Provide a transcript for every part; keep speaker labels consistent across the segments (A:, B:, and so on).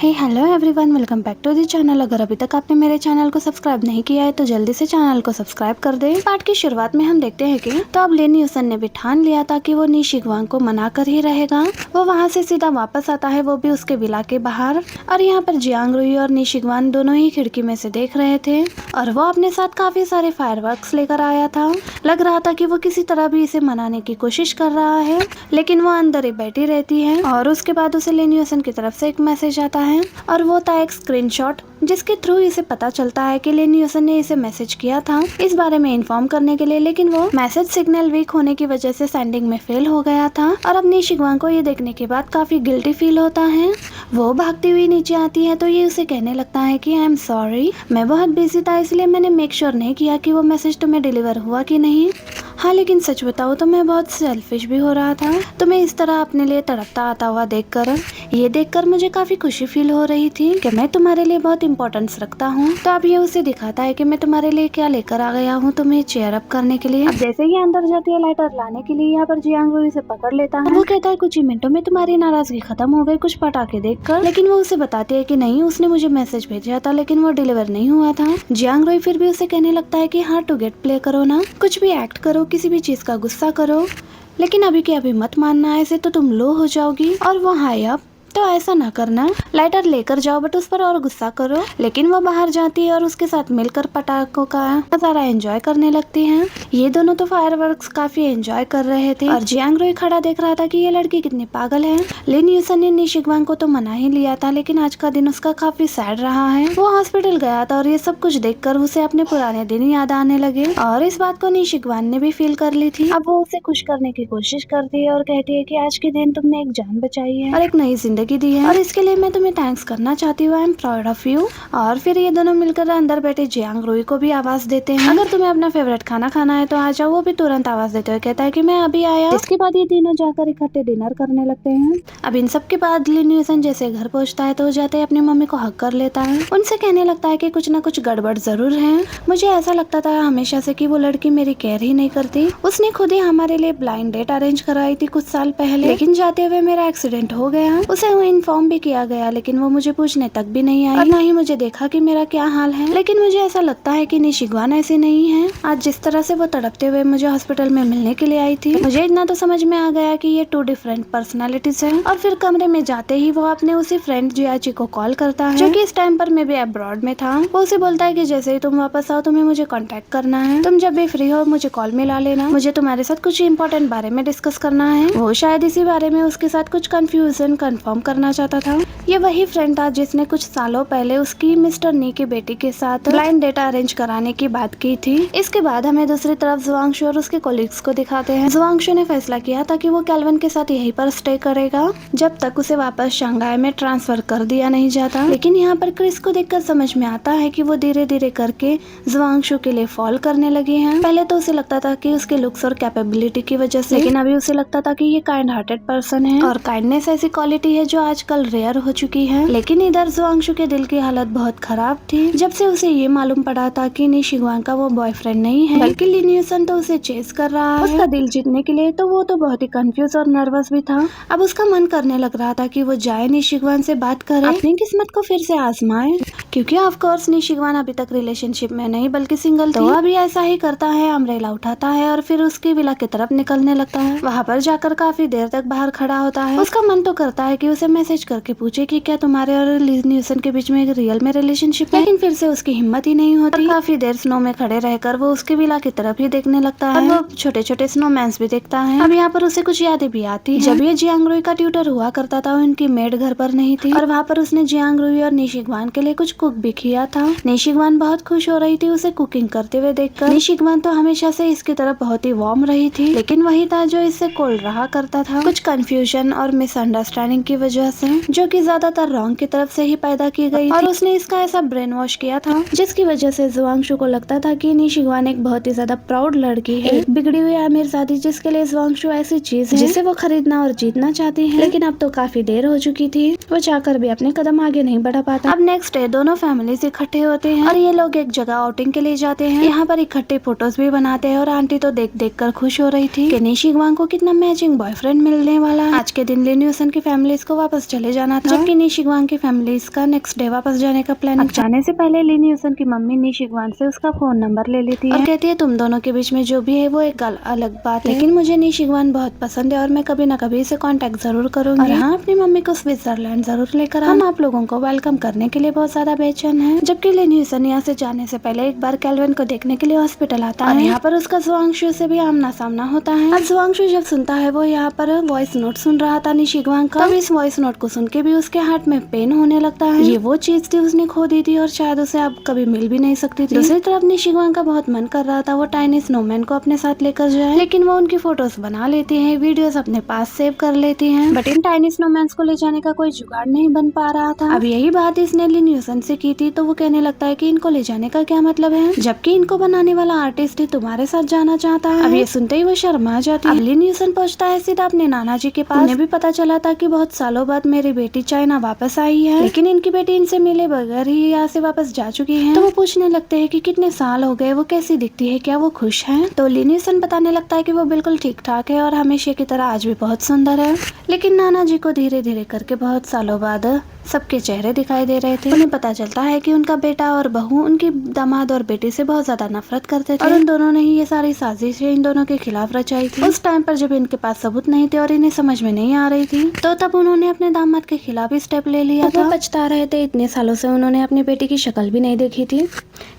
A: Hey hello everyone, welcome back to the channel. अगर अभी तक आपने मेरे चैनल को सब्सक्राइब नहीं किया है तो जल्दी से चैनल को सब्सक्राइब कर दे। पार्ट की शुरुआत में हम देखते हैं कि तो अब लिन यूसन ने भी ठान लिया था कि वो नी शिगवांग को मना कर ही रहेगा। वो वहाँ से सीधा वापस आता है, वो भी उसके विला के बाहर। और यहाँ पर जियांग रुई और नी शिगवान दोनों ही खिड़की में से देख रहे थे और वो अपने साथ काफी सारे फायरवर्क्स लेकर आया था। लग रहा था कि वो किसी तरह भी इसे मनाने की कोशिश कर रहा है, लेकिन वो अंदर ही बैठी रहती है। और उसके बाद उसे लिन यूसन की तरफ से एक मैसेज आता है और वो था एक स्क्रीनशॉट, जिसके थ्रू इसे पता चलता है कि लिन यूसन ने इसे मैसेज किया था इस बारे में इन्फॉर्म करने के लिए, लेकिन वो मैसेज सिग्नल वीक होने की वजह से सेंडिंग में फेल हो गया था। और अब नी शिगवांग को ये देखने के बाद काफी गिल्टी फील होता है। वो भागती हुई नीचे आती है तो ये उसे कहने लगता है कि आई एम सॉरी, मैं बहुत बिजी था इसलिए मैंने मेक श्योर नहीं किया कि वो मैसेज तुम्हें डिलीवर हुआ कि नहीं। हाँ, लेकिन सच बताओ तो मैं बहुत सेल्फिश भी हो रहा था। तुम्हें इस तरह अपने लिए तड़पता आता हुआ ये देखकर मुझे काफी खुशी फील हो रही थी कि मैं तुम्हारे लिए बहुत इंपॉर्टेंस रखता हूँ। तो अब ये उसे दिखाता है कि मैं तुम्हारे लिए क्या लेकर आ गया हूँ, तुम्हें चेयर अप करने के लिए। अब जैसे ही अंदर जाती है लाइटर लाने के लिए, यहाँ पर जियांग रुई से पकड़ लेता है। वो कहता है कुछ ही मिनटों में तुम्हारी नाराजगी खत्म हो गई कुछ पटाखे देखकर, लेकिन वो उसे बताती है कि नहीं, उसने मुझे मैसेज भेजा था लेकिन वो डिलीवर नहीं हुआ था। जियांग रुई फिर भी उसे कहने लगता है कि हाँ, टू गेट प्ले करो ना, कुछ भी एक्ट करो, किसी भी चीज का गुस्सा करो, लेकिन अभी के अभी मत मानना, ऐसे तो तुम लो हो जाओगी। और वो हाई अप, तो ऐसा ना करना, लाइटर लेकर जाओ बट उस पर और गुस्सा करो। लेकिन वो बाहर जाती है और उसके साथ मिलकर पटाखों का नजारा एंजॉय करने लगती हैं। ये दोनों तो फायरवर्क्स काफी एंजॉय कर रहे थे और जियांग रुई खड़ा देख रहा था कि ये लड़की कितनी पागल है। लिन यूसन ने नी शिगवांग को तो मना ही लिया था, लेकिन आज का दिन उसका काफी सैड रहा है। वो हॉस्पिटल गया था और ये सब कुछ देखकर उसे अपने पुराने दिन याद आने लगे और इस बात को नी शिगवान ने भी फील कर ली थी। अब वो उसे खुश करने की कोशिश करती है और कहती है कि आज के दिन तुमने एक जान बचाई है और एक नई जिंदगी दी है और इसके लिए मैं तुम्हें थैंक्स करना चाहती हूँ, I am proud of you. और फिर ये दोनों मिलकर अंदर बैठे जियांग रुई को भी आवाज देते हैं, अगर तुम्हें अपना फेवरेट खाना खाना है तो आ जाओ। वो भी तुरंत आवाज देते हुए कहता है कि मैं अभी आया। इसके बाद ये तीनों जाकर इकट्ठे डिनर करने लगते हैं। अब इन सब के बाद लिन यूसन जैसे घर पहुंचता है तो जाते अपनी मम्मी को हक कर लेता है, उनसे कहने लगता है कि कुछ ना कुछ गड़बड़ जरूर है। मुझे ऐसा लगता था हमेशा से कि वो लड़की मेरी केयर ही नहीं करती। उसने खुद ही हमारे लिए ब्लाइंड डेट अरेंज कराई थी कुछ साल पहले, लेकिन जाते हुए मेरा एक्सीडेंट हो गया। उसे इन्फॉर्म भी किया गया लेकिन वो मुझे पूछने तक भी नहीं आई और ना ही मुझे देखा कि मेरा क्या हाल है। लेकिन मुझे ऐसा लगता है कि नी शिगवान ऐसी नहीं है। आज जिस तरह से वो तड़पते हुए मुझे हॉस्पिटल में मिलने के लिए आई थी, मुझे इतना तो समझ में आ गया कि ये 2 डिफरेंट पर्सनालिटीज है। और फिर कमरे में जाते ही वो अपने उसी फ्रेंड जियाची को कॉल करता है, जो कि इस टाइम पर मैं भी अब्रॉड में था। वो उसे बोलता है कि जैसे ही तुम वापस आओ तुम्हें मुझे कांटेक्ट करना है, तुम जब भी फ्री हो मुझे कॉल मिला लेना, मुझे तुम्हारे साथ कुछ इंपॉर्टेंट बारे में डिस्कस करना है। वो शायद इसी बारे में उसके साथ कुछ कंफ्यूजन कंफर्म करना चाहता था। ये वही फ्रेंड था जिसने कुछ सालों पहले उसकी मिस्टर नी की बेटी के साथ ब्लाइंड डेटा अरेंज कराने की बात की थी। इसके बाद हमें दूसरी तरफ जुआंगशु और उसके कोलिग्स को दिखाते हैं। जुआंगशु ने फैसला किया था कि वो कैल्विन के साथ यहीं पर स्टे करेगा जब तक उसे वापस शंघाई में ट्रांसफर कर दिया नहीं जाता। लेकिन यहाँ पर क्रिस को देखकर समझ में आता है कि वो धीरे धीरे करके जुआंगशु के लिए फॉल करने लगे हैं। पहले तो उसे लगता था कि उसके लुक्स और कैपेबिलिटी की वजह से, लेकिन अभी उसे लगता था कि ये काइंड हार्टेड पर्सन है और काइंडनेस ऐसी क्वालिटी है जो आजकल रेयर हो चुकी है। लेकिन इधर जुआंगशु के दिल की हालत बहुत खराब थी जब से उसे ये मालूम पड़ा था कि नी शिगवांग का वो बॉयफ्रेंड नहीं है, बल्कि लिन यूसन तो उसे चेस कर रहा है उसका दिल जीतने के लिए। तो वो तो बहुत ही कंफ्यूज और नर्वस भी था। अब उसका मन करने लग रहा था कि वो जाए नी शिगवान से बात करे, अपनी किस्मत को फिर से आजमाए, क्योंकि ऑफ कोर्स नी शिगवान अभी तक रिलेशनशिप में नहीं बल्कि सिंगल थी। तो अभी ऐसा ही करता है, अम्ब्रेला उठाता है और फिर उसकी विला की तरफ निकलने लगता है। वहाँ पर जाकर काफी देर तक बाहर खड़ा होता है। उसका मन तो करता है कि उसे मैसेज करके पूछे कि क्या तुम्हारे और लिन यूसन के बीच में एक रियल में रिलेशनशिप है, लेकिन फिर से उसकी हिम्मत ही नहीं होती। काफी देर स्नो में खड़े रहकर वो उसके विला की तरफ ही देखने लगता है और वो छोटे छोटे स्नोमैन्स भी देखता है। अब यहाँ पर उसे कुछ यादें भी आती है। जब ये जियांग रुई का ट्यूटर हुआ करता था उनकी मेड घर पर नहीं थी और वहाँ पर उसने जियांग रुई और नी शिगवान के लिए कुछ कुक भी किया था। नी शिगवान बहुत खुश हो रही थी उसे कुकिंग करते हुए देखकर। नी शिगवान तो हमेशा से इसकी तरफ बहुत ही वार्म रही थी, लेकिन वही था जो इससे कोल्ड रहा करता था, कुछ कंफ्यूजन और मिसअंडरस्टैंडिंग की वजह से, जो कि ज्यादातर रॉन्ग की तरफ से ही पैदा की गई और उसने इसका ऐसा ब्रेन वॉश किया था जिसकी वजह से जुआंगशु को लगता था कि नी शिगवान एक बहुत ही ज्यादा प्राउड लड़की है, एक बिगड़ी हुई अमीरजादी जिसके लिए जुआंगशु ऐसी चीज है जिसे वो खरीदना और जीतना चाहती है। लेकिन अब तो काफी देर हो चुकी थी, वो चाहकर भी अपने कदम आगे नहीं बढ़ा पाता। अब नेक्स्ट डे दोनों दोनों फैमिलीज इकट्ठे होते हैं और ये लोग एक जगह आउटिंग के लिए जाते हैं। यहाँ पर इकट्ठे फोटोज भी बनाते हैं और आंटी तो देख देख कर खुश हो रही थी कि निशिगवांग को कितना मैचिंग बॉयफ्रेंड मिलने वाला है। आज के दिन लिन यूसन की फैमिलीज को वापस चले जाना था, जबकि निशिगवांग की फैमिलीज का नेक्स्ट डे वापस जाने का प्लान। जाने से पहले लिन यूसन की मम्मी निशिगवांग से उसका फोन नंबर ले लेती है और कहती है तुम दोनों के बीच में जो भी है वो एक अलग बात है, लेकिन मुझे निशिगवांग बहुत पसंद है और मैं कभी न कभी इसे कांटेक्ट जरूर करूंगी। और हाँ, अपनी मम्मी को स्विट्जरलैंड जरूर लेकर हम आप लोगों को वेलकम करने के लिए बहुत ज्यादा बेचैन है। जबकि लिन यूसन यहाँ से जाने से पहले एक बार कैल्विन को देखने के लिए हॉस्पिटल आता है। यहाँ पर उसका जुआंगशु से भी आमना सामना होता है। अब जुआंगशु जब सुनता है, वो यहाँ पर वॉइस नोट सुन रहा था निशिगवांग का, तब इस वॉइस नोट को सुन के भी उसके हार्ट में पेन होने लगता है। ये वो चीज थी उसने खो दी थी और शायद उसे अब कभी मिल भी नहीं सकती थी। दूसरी तरफ निशिगवांग का बहुत मन कर रहा था वो टाइनी स्नोमैन को अपने साथ लेकर जाए, लेकिन वो उनकी फोटोज बना लेती है, वीडियोस अपने पास सेव कर लेती है, बट इन टाइनी स्नोमैन्स को ले जाने का कोई जुगाड़ नहीं बन पा रहा था। अब यही बात इसने लिन यूसन से की थी, तो वो कहने लगता है कि इनको ले जाने का क्या मतलब है, जबकि इनको बनाने वाला आर्टिस्ट ही तुम्हारे साथ जाना चाहता है। अब ये सुनते ही वो शर्मा जाती है। लिन यूसन पहुंचता है सीधा अपने नाना जी के पास। उन्हें भी पता चला था कि बहुत सालों बाद मेरी बेटी चाइना वापस आई है, लेकिन इनकी बेटी इनसे मिले बगैर ही यहाँ से वापस जा चुकी है। तो वो पूछने लगते हैं कि कितने साल हो गए, वो कैसी दिखती है, क्या वो खुश है। तो लिन यूसन बताने लगता है कि वो बिल्कुल ठीक ठाक है और हमेशा की तरह आज भी बहुत सुंदर है, लेकिन नाना जी को धीरे धीरे करके बहुत सालों बाद सबके चेहरे दिखाई दे रहे थे। उन्हें पता चलता है कि उनका बेटा और बहू उनकी दामाद और बेटी से बहुत ज्यादा नफरत करते थे और उन दोनों ने ही ये सारी साजिशें इन दोनों के खिलाफ रचाई थी। उस टाइम पर जब इनके पास सबूत नहीं थे और इन्हें समझ में नहीं आ रही थी, तो तब उन्होंने अपने दामाद के खिलाफ ही स्टेप ले लिया था। वो पछता रहे थे, इतने सालों से उन्होंने अपनी बेटी की शक्ल भी नहीं देखी थी।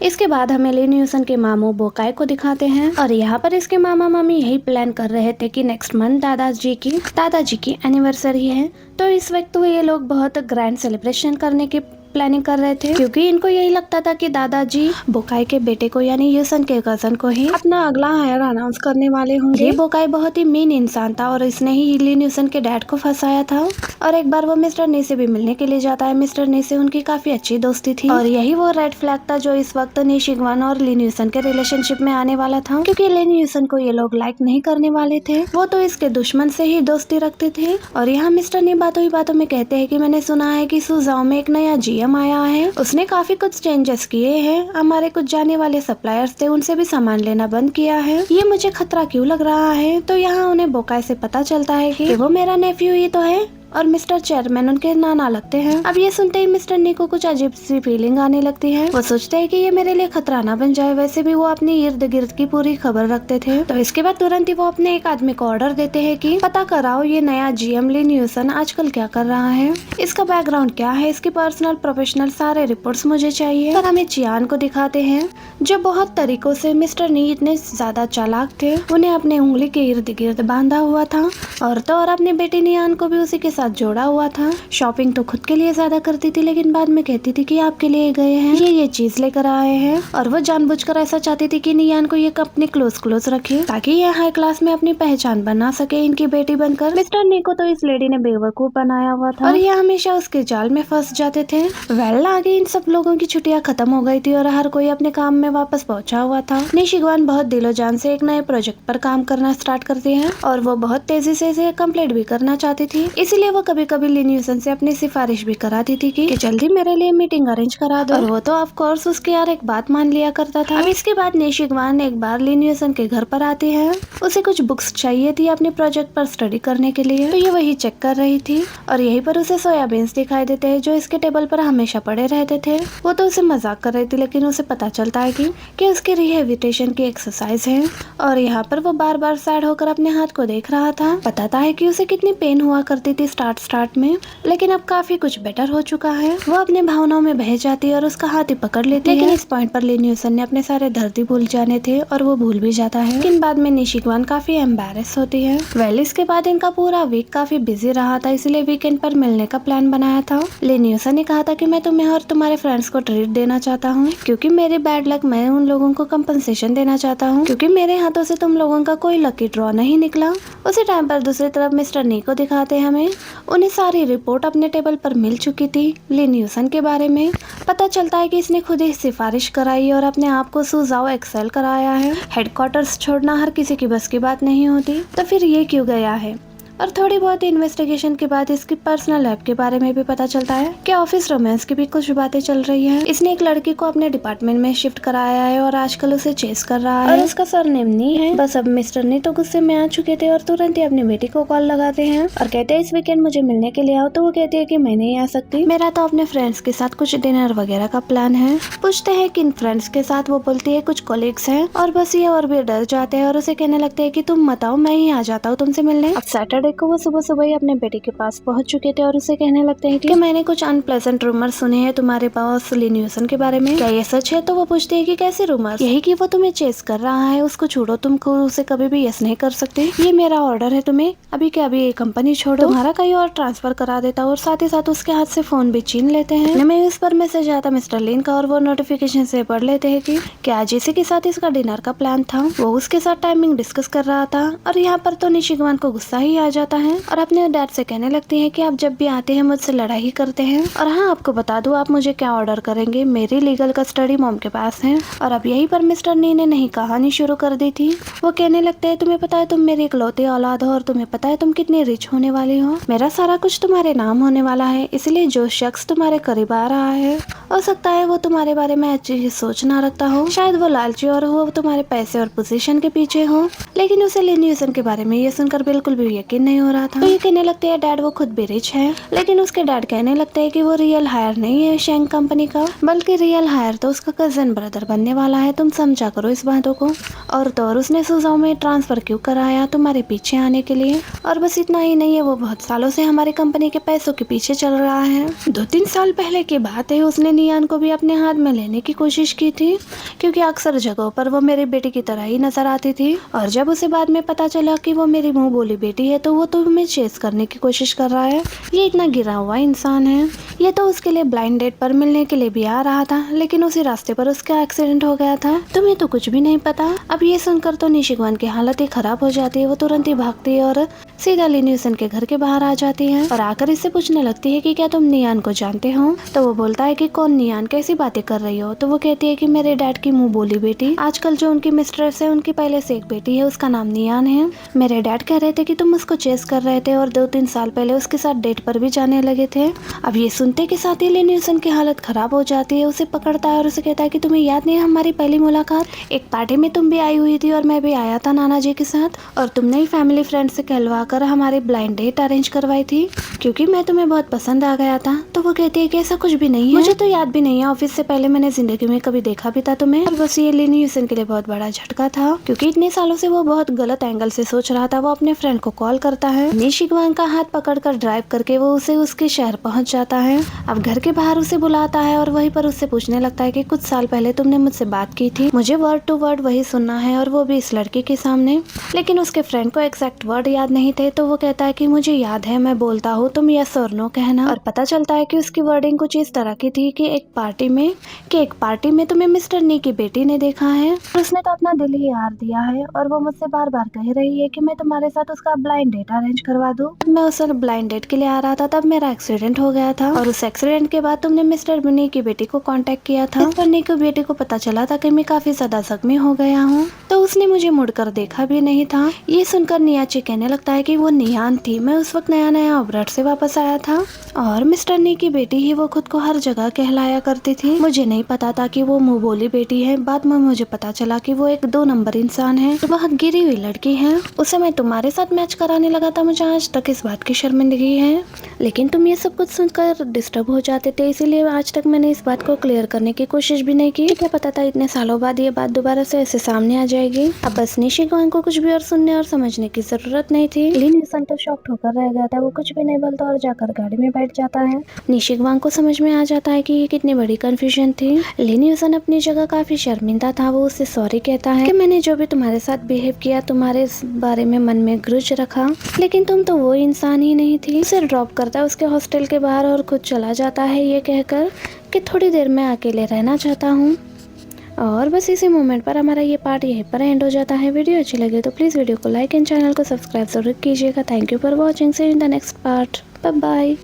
A: इसके बाद हमें लिन यूसन के मामू बोकाई को दिखाते हैं और यहाँ पर इसके मामा मामी यही प्लान कर रहे थे कि नेक्स्ट मंथ दादाजी की एनिवर्सरी है, तो इस वक्त ये लोग बहुत ग्रैंड सेलिब्रेशन करने की प्लानिंग कर रहे थे, क्योंकि इनको यही लगता था कि दादाजी बोकाई के बेटे को यानी यूसन के कजन को ही अपना अगला हायर अनाउंस करने वाले होंगे। बोकाई बहुत ही मीन इंसान था और इसने ही लिन यूसन के डैड को फंसाया था। और एक बार वो मिस्टर ने से भी मिलने के लिए जाता है। मिस्टर ने से उनकी काफी अच्छी दोस्ती थी और यही वो रेड फ्लैग था जो इस वक्त निशिगवान और लिन यूसन के रिलेशनशिप में आने वाला था, क्योंकि लिन यूसन को ये लोग लाइक नहीं करने वाले थे, वो तो इसके दुश्मन से ही दोस्ती रखते थे। और यहाँ मिस्टर ने बातों ही बातों में कहते हैं कि मैंने सुना है कि सुजाओ में एक नया जीएम आया है, उसने काफी कुछ चेंजेस किए हैं, हमारे कुछ जाने वाले सप्लायर्स थे उनसे भी सामान लेना बंद किया है, ये मुझे खतरा क्यों लग रहा है। तो यहाँ उन्हें बोकाई से पता चलता है कि वो मेरा नेफ्यू ही तो है और मिस्टर चेयरमैन उनके नाना लगते हैं। अब ये सुनते ही मिस्टर नी को कुछ अजीब सी फीलिंग आने लगती है। वो सोचते हैं कि ये मेरे लिए खतरा ना बन जाए, वैसे भी वो अपने इर्द गिर्द की पूरी खबर रखते थे। तो इसके बाद तुरंत ही वो अपने एक आदमी को ऑर्डर देते हैं कि पता कराओ ये नया जीएम लिन यूसन आजकल क्या कर रहा है, इसका बैकग्राउंड क्या है, इसकी पर्सनल प्रोफेशनल सारे रिपोर्ट्स मुझे चाहिए। पर हमें चियान को दिखाते हैं जो बहुत तरीकों से मिस्टर नी इतने ज्यादा चालाक थे, उन्हें अपने उंगली के इर्द गिर्द बांधा हुआ था और तो और अपने बेटी नियान को भी उसी के साथ जोड़ा हुआ था। शॉपिंग तो खुद के लिए ज्यादा करती थी, लेकिन बाद में कहती थी कि आपके लिए गए हैं, ये चीज लेकर आए हैं। और वो जानबूझकर ऐसा चाहती थी कि नियान को ये अपने क्लोज रखे ताकि ये हाई क्लास में अपनी पहचान बना सके इनकी बेटी बनकर। मिस्टर नी को तो इस लेडी ने बेवकूफ बनाया हुआ था और ये हमेशा उसके जाल में फंस जाते थे। वेल आगे इन सब लोगों की छुट्टियां खत्म हो गई थी और हर कोई अपने काम में वापस पहुंचा हुआ था। निशिगवान बहुत दिलो जान से एक नए प्रोजेक्ट पर काम करना स्टार्ट करती है और वो बहुत तेजी से इसे कंप्लीट भी करना चाहती थी, इसीलिए वो कभी कभी लिन यूसन से अपनी सिफारिश भी कराती थी कि जल्दी मेरे लिए मीटिंग अरेंज करा दो, और वो तो ऑफ कोर्स उसके यार एक बात मान लिया करता था। अब इसके बाद निशिगवान एक बार लिन यूसन के घर पर आती है, उसे कुछ बुक्स चाहिए थी अपने प्रोजेक्ट पर स्टडी करने के लिए, तो ये वही चेक कर रही थी और यहीं पर उसे सोयाबीन्स दिखाई देते हैं जो इसके टेबल पर हमेशा पड़े रहते थे। वो तो उसे मजाक कर रही थी, लेकिन उसे पता चलता है कि उसकी रिहेबिलिटेशन की एक्सरसाइज है और यहाँ पर वो बार बार सैड होकर अपने हाथ को देख रहा था। बताता है कि उसे कितनी पेन हुआ करती थी स्टार्ट में, लेकिन अब काफी कुछ बेटर हो चुका है। वो अपने भावनाओं में बह जाती है और उसका हाथ ही पकड़ लेती है। लेकिन इस पॉइंट पर लिन यूसन ने अपने सारे दर्द ही भूल जाने थे और वो भूल भी जाता है। लेकिन बाद में निशिगवान काफी एम्बैरेस होती है। वेल इसके बाद इनका पूरा वीक काफी बिजी रहा था, इसलिए वीकेंड पर मिलने का प्लान बनाया था। लिन यूसन ने कहा था कि मैं तुम्हें और तुम्हारे फ्रेंड्स को ट्रीट देना चाहता हूँ, क्योंकि मेरी बैड लक मैं उन लोगों को कंपनसेशन देना चाहता हूँ, क्योंकि मेरे हाथों से तुम लोगों का कोई लकी ड्रॉ नहीं निकला। उसी टाइम पर दूसरी तरफ मिस्टर नी को दिखाते हैं हमें, उन्हें सारी रिपोर्ट अपने टेबल पर मिल चुकी थी लिन यूसन के बारे में। पता चलता है कि इसने खुद ही सिफारिश कराई और अपने आप को सुजाओ एक्सेल कराया है। हेडक्वार्टर्स छोड़ना हर किसी की बस की बात नहीं होती, तो फिर ये क्यों गया है। और थोड़ी बहुत इन्वेस्टिगेशन के बाद इसकी पर्सनल लाइफ के बारे में भी पता चलता है कि ऑफिस रोमांस की भी कुछ बातें चल रही है। इसने एक लड़की को अपने डिपार्टमेंट में शिफ्ट कराया है और आजकल उसे चेस कर रहा है और उसका सरनेम नी है। बस अब मिस्टर नी तो गुस्से में आ चुके थे और तुरंत ही अपनी बेटी को कॉल लगाते हैं और कहते हैं इस वीकेंड मुझे मिलने के लिए आओ। तो वो कहती है कि मैं नहीं आ सकती, मेरा तो अपने फ्रेंड्स के साथ कुछ डिनर वगैरह का प्लान है। पूछते हैं किन फ्रेंड्स के साथ, वो बोलती है कुछ कॉलीग्स हैं और बस ये और भी डर जाते हैं और उसे कहने लगते हैं कि तुम मत आओ, मैं ही आ जाता हूँ तुमसे मिलने। अब सैटरडे को वो सुबह सुबह ही अपने बेटे के पास पहुंच चुके थे और उसे कहने लगते हैं कि मैंने कुछ अनप्लेजेंट रूमर सुने हैं तुम्हारे बॉस ली न्यूसन के बारे में, क्या ये सच है? तो वो पूछती है कि कैसे रूमर्स? यही कि वो तुम्हें चेस कर रहा है, उसको छोड़ो, तुम उसे कभी भी यस नहीं कर सकते, ये मेरा ऑर्डर है तुम्हें अभी के अभी ये कंपनी छोड़ो, तुम्हारा कहीं और ट्रांसफर करा देता और साथ ही साथ उसके हाथ से फोन भी छीन लेते हैं। मैं इस पर मैसेज आता मिस्टर लिन का और वो नोटिफिकेशन से पढ़ लेते हैं कि आज इसी के साथ इसका डिनर का प्लान था। वो उसके साथ टाइमिंग डिस्कस कर रहा था और यहाँ पर तो निशिगवान को गुस्सा ही आ जाता है और अपने डैड से कहने लगती है कि आप जब भी आते हैं मुझसे लड़ाई ही करते हैं। और हाँ, आपको बता दूं आप मुझे क्या ऑर्डर करेंगे, मेरी लीगल कस्टडी मॉम के पास है। और अब यहीं पर मिस्टर नी ने नई कहानी शुरू कर दी थी। वो कहने लगते हैं तुम्हें पता है तुम मेरी इकलौती औलाद हो और तुम्हें पता है तुम कितनी रिच होने वाली हो, मेरा सारा कुछ तुम्हारे नाम होने वाला है, इसलिए जो शख्स तुम्हारे करीब आ रहा है हो सकता है वो तुम्हारे बारे में अच्छी सोच ना रखता हो, शायद वो लालची और वो तुम्हारे पैसे और पोजीशन के पीछे हो। लेकिन उसे ली न्यूसन के बारे में ये सुनकर बिल्कुल भी यकीन नहीं हो रहा था। तो ये कहने लगते हैं डैड वो खुद भी रिच है, लेकिन उसके डैड कहने लगते हैं कि वो रियल हायर नहीं है शेंग कंपनी का, बल्कि रियल हायर तो उसका कजन ब्रदर बनने वाला है, तुम समझा करो इस बातों को। और तो और उसने सुजाओ में ट्रांसफर क्यों कराया, तुम्हारे पीछे आने के लिए। और बस इतना ही नहीं है, वो बहुत सालों से हमारी कंपनी के पैसों के पीछे चल रहा है। 2-3 साल पहले की बात है, उसने नियान को भी अपने हाथ में लेने की कोशिश की थी, क्योंकि अक्सर जगहों पर वो मेरी बेटी की तरह ही नजर आती थी। और जब उसे बाद में पता चला कि वो मेरी मुंह बोली बेटी है, तो वो तो हमें चेस करने की कोशिश कर रहा है। ये इतना गिरा हुआ इंसान है। ये तो उसके लिए ब्लाइंड डेट पर मिलने के लिए भी आ रहा था, लेकिन उसी रास्ते पर उसका एक्सीडेंट हो गया था। तुम्हें तो कुछ भी नहीं पता। अब ये सुनकर तो निशिगवान की हालत ही खराब हो जाती है। वो तुरंत ही भागती है और सीधा ली न्यूसन के घर के बाहर आ जाती है और आकर इससे पूछने लगती है कि क्या तुम नियान को जानते हो। तो वो बोलता है कि कौन नियान, कैसी बातें कर रही हो। तो वो कहती है कि मेरे डैड की मुंह बोली बेटी, आजकल जो उनकी मिस्ट्रेस है उनकी पहले से एक बेटी है, उसका नाम नियान है। मेरे डैड कह रहे थे कि तुम उसको चेस कर रहे थे और 2-3 साल पहले उसके साथ डेट पर भी जाने लगे थे। अब ये सुनते के साथ ही ली न्यूसन की हालत खराब हो जाती है। उसे पकड़ता है और उसे कहता है कि तुम्हें याद नहीं है हमारी पहली मुलाकात, एक पार्टी में तुम भी आई हुई थी और मैं भी आया था नाना जी के साथ, और तुमने ही फैमिली फ्रेंड से कहलवा कर हमारी ब्लाइंड डेट अरेंज करवाई थी क्योंकि मैं तुम्हें बहुत पसंद आ गया था। तो वो कहती है कि ऐसा कुछ भी नहीं है, मुझे तो याद भी नहीं है, ऑफिस से पहले मैंने जिंदगी में कभी देखा भी था तुम्हें। और बस ये ली न्यूसन के लिए बहुत बड़ा झटका था, क्योंकि इतने सालों से वो बहुत गलत एंगल से सोच रहा था। वो अपने फ्रेंड को कॉल करता है, निशिगवान का हाथ पकड़कर ड्राइव करके वो उसे उसके शहर पहुंच जाता है। अब घर के बाहर उसे बुलाता है और वहीं पर उससे पूछने लगता है कि कुछ साल पहले तुमने मुझसे बात की थी, मुझे वर्ड टू वर्ड वही सुनना है और वो भी इस लड़की के सामने। लेकिन उसके फ्रेंड को एग्जैक्ट वर्ड याद नहीं थे, तो वो कहता है कि मुझे याद है, मैं बोलता हूँ, तुम यस और नो कहना। और पता चलता है कि उसकी वर्डिंग कुछ इस तरह की थी कि एक पार्टी में तुम्हें मिस्टर नी की बेटी ने देखा है और उसने तो अपना दिल ही हार दिया है और वो मुझसे बार बार कह रही है कि मैं तुम्हारे साथ उसका ब्लाइंड डेट अरेंज करवा दूं। मैं उस ब्लाइंड डेट के लिए आ रहा था, तब मेरा एक्सीडेंट हो गया था और उस एक्सीडेंट के बाद तुमने मिस्टर नी की बेटी को कांटेक्ट किया था। मिस्टर नी की बेटी को पता चला था कि मैं काफी ज्यादा जख्मी हो गया हूँ, तो उसने मुझे मुड़कर देखा भी नहीं था। ये सुनकर नियाची कहने लगता है कि वो नियान थी, मैं उस वक्त नया नया अब्रॉड से वापस आया था और मिस्टर नी की बेटी ही वो खुद को हर जगह कहलाया करती थी। मुझे नहीं पता था कि वो मुंह बोली बेटी है। बाद में मुझे पता चला कि वो एक 2 नंबर इंसान है, बहुत गिरी हुई लड़की है। उस समय तुम्हारे साथ मैच कराने लगा था, मुझे आज तक इस बात की शर्मिंदगी है, लेकिन तुम ये सब कुछ सुनकर डिस्टर्ब हो जाते थे, इसीलिए आज तक मैंने इस बात को क्लियर करने की कोशिश भी नहीं की। क्या पता था इतने सालों बाद ये बात दोबारा से ऐसे सामने आ जाएगी। अब बस निशिगवान को कुछ भी और सुनने और समझने की जरूरत नहीं थी। ली न्यूसन तो शॉक्ड होकर रह गया था, वो कुछ भी नहीं बोलता और जाकर गाड़ी में बैठ जाता है। निशिगवान को समझ में आ जाता है कि ये कितनी बड़ी कंफ्यूजन थी। ली न्यूसन अपनी जगह काफी शर्मिंदा था। वो उससे सॉरी कहता है कि मैंने जो भी तुम्हारे साथ बिहेव किया, तुम्हारे बारे में मन में ग्रज रखा, लेकिन तुम तो वो इंसान ही नहीं थी। उसे ड्रॉप करता है उसके हॉस्टल के बाहर और खुद चला जाता है, ये कहकर कि थोड़ी देर में अकेले रहना चाहता हूँ। और बस इसी मोमेंट पर हमारा ये पार्ट यहीं पर एंड हो जाता है। वीडियो अच्छी लगे तो प्लीज़ वीडियो को लाइक एंड चैनल को सब्सक्राइब जरूर कीजिएगा। Thank you for watching, see you in the next part. Bye bye.